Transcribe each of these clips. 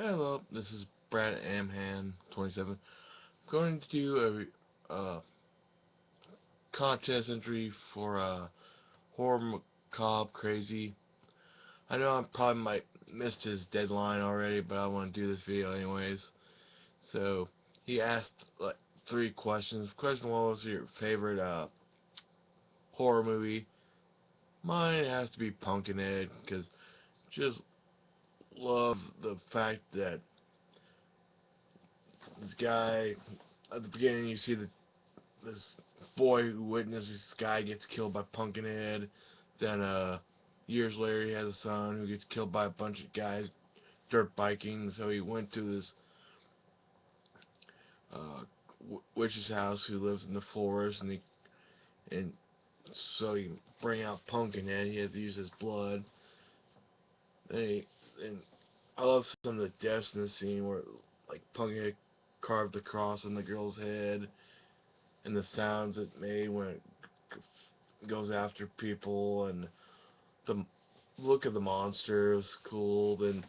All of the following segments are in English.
Hello, this is Brad Amhan, 27. I'm going to do a contest entry for Horror Macabre Crazy. I know I probably might missed his deadline already, but I want to do this video anyways. So he asked like 3 questions. Question 1 was your favorite horror movie. Mine has to be Pumpkinhead because just love the fact that this guy at the beginning you see this boy who witnesses this guy gets killed by Pumpkinhead. Then years later he has a son who gets killed by a bunch of guys dirt biking. So he went to this uh, witch's house who lives in the forest, and so he can bring out Pumpkinhead. He has to use his blood. And I love some of the deaths in the scene where like Pumpkinhead carved the cross on the girl's head, and the sounds it made when it goes after people, and the look of the monster was cool. Then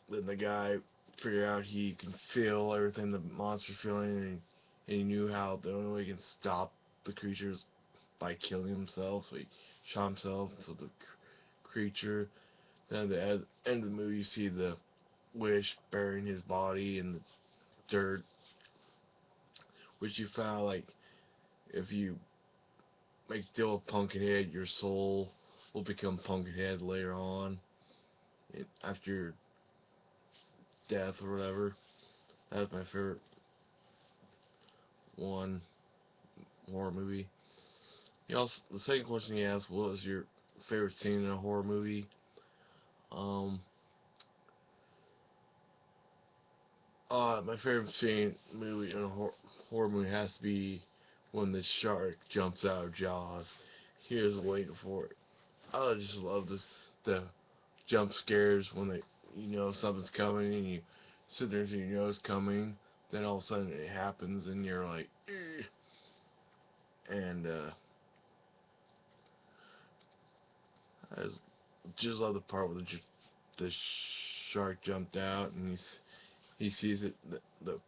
the guy figured out he can feel everything the monster's feeling, and he knew how the only way he can stop the creatures by killing himself. So he shot himself. So the creature. Then at the end of the movie, you see the witch burying his body in the dirt, which you found out, like, if you make a deal with Pumpkinhead, your soul will become Pumpkinhead later on, after your death or whatever. That's my favorite one horror movie. The second question he asked, what was your favorite scene in a horror movie? Um, my favorite scene movie in a horror movie has to be when the shark jumps out of Jaws. He was waiting for it. I just love the jump scares when something's coming and you sit there and you know it's coming. Then all of a sudden it happens and you're like, "Ugh." And I just love the part where the shark jumped out and he sees it. The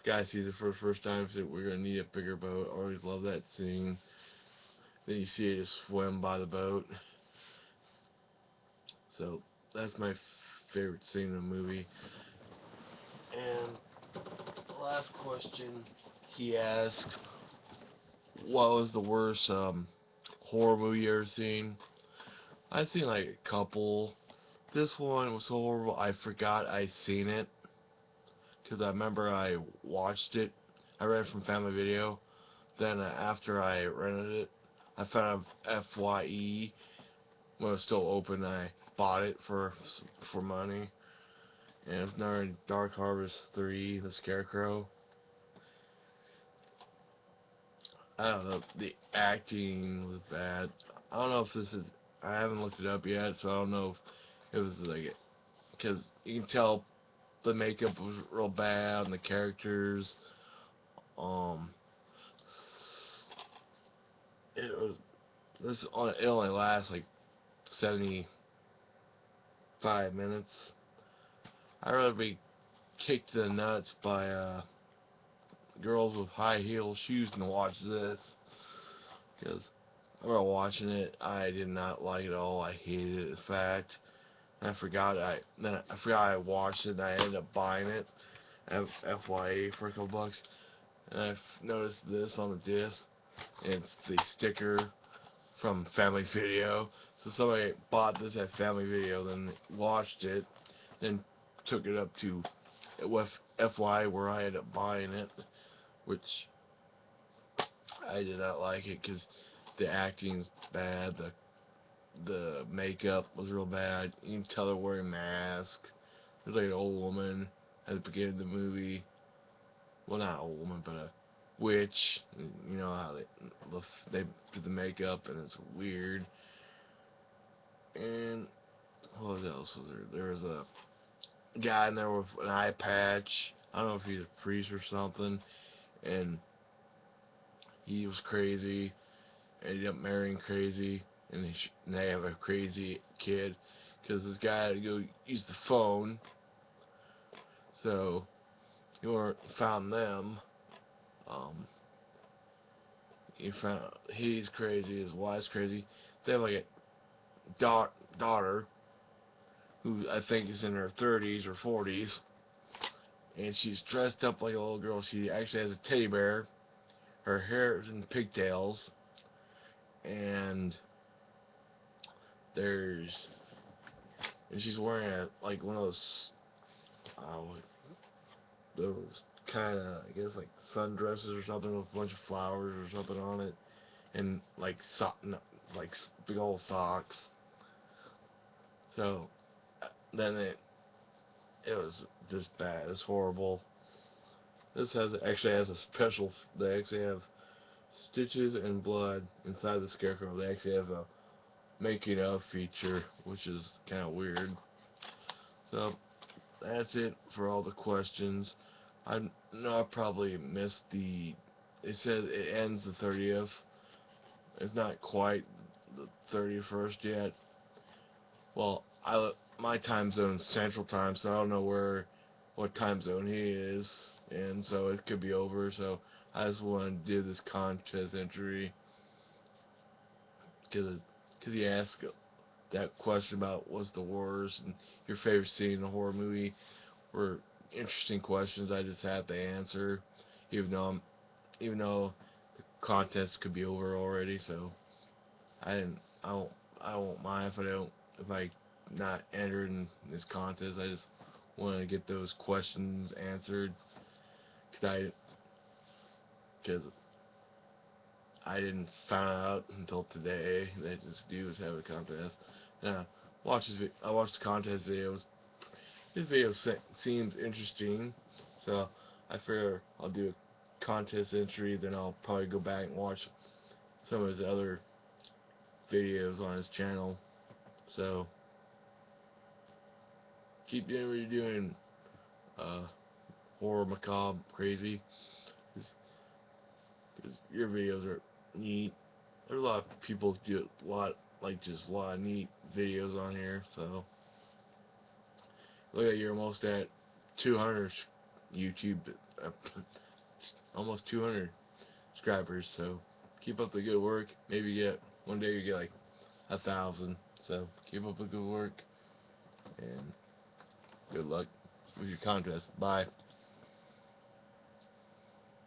guy sees it for the first time. Said we're gonna need a bigger boat. I always love that scene. Then you see it just swim by the boat. So that's my favorite scene in the movie. And the last question he asked, what was the worst horror movie you ever seen? I've seen like a couple. This one was so horrible I forgot I seen it, because I remember I watched it. I rented it from Family Video. Then after I rented it, I found out FYE when it was still open. I bought it for money, and it's another Dark Harvest 3, The Scarecrow. I don't know. The acting was bad. I don't know if this is. I haven't looked it up yet, so I don't know if it was like, because you can tell the makeup was real bad and the characters. Um, it was it only lasts like 75 minutes. I'd rather be kicked in the nuts by girls with high heel shoes than watch this, because I remember watching it. I did not like it at all. I hated it. In fact, I forgot I watched it, and I ended up buying it at FYA for a couple bucks. And I noticed this on the disc, and it's the sticker from Family Video. So somebody bought this at Family Video, then watched it, then took it up to FYA where I ended up buying it, which I did not like it because the acting's bad, the makeup was real bad. You can tell they're wearing masks. There's like an old woman at the beginning of the movie. Well, not an old woman, but a witch. You know how they did the makeup, and it's weird. And what else was there? There was a guy in there with an eye patch. I don't know if he's a priest or something. And he was crazy. And he ended up marrying crazy. And they have a crazy kid. Because this guy had to go use the phone So you found them. You found he's crazy, his wife's crazy. They have like a daughter who I think is in her 30s or 40s, and she's dressed up like a little girl. She actually has a teddy bear. Her hair is in pigtails, and there's and she's wearing like one of those kind of, I guess, like sundresses or something with a bunch of flowers or something on it, and like like big old socks. So then it was just bad. It's horrible. This actually has a special. They actually have stitches and blood inside the scarecrow. They actually have a making of feature, which is kind of weird. So that's it for all the questions. I know I probably missed the. It says it ends the 30th. It's not quite the 31st yet. Well, my time zone's Central Time, so I don't know what time zone he is, and so it could be over. So I just want to do this contest entry because he asked that question about what's the worst and your favorite scene in a horror movie were interesting questions. I just had to answer, even though the contest could be over already. So I didn't. I won't mind if I not entered in this contest. I just want to get those questions answered because I didn't find out until today that this dude was having a contest. And I watched the contest videos. His video seems interesting, so I figure I'll do a contest entry. Then I'll probably go back and watch some of his other videos on his channel. So keep doing what you're doing, horror macabre crazy, because your videos are neat. There's a lot of people do just a lot of neat videos on here. So look at, you're almost at 200 YouTube, uh, almost 200 subscribers. So keep up the good work. Maybe one day you get like 1,000. So keep up the good work and good luck with your contest. Bye.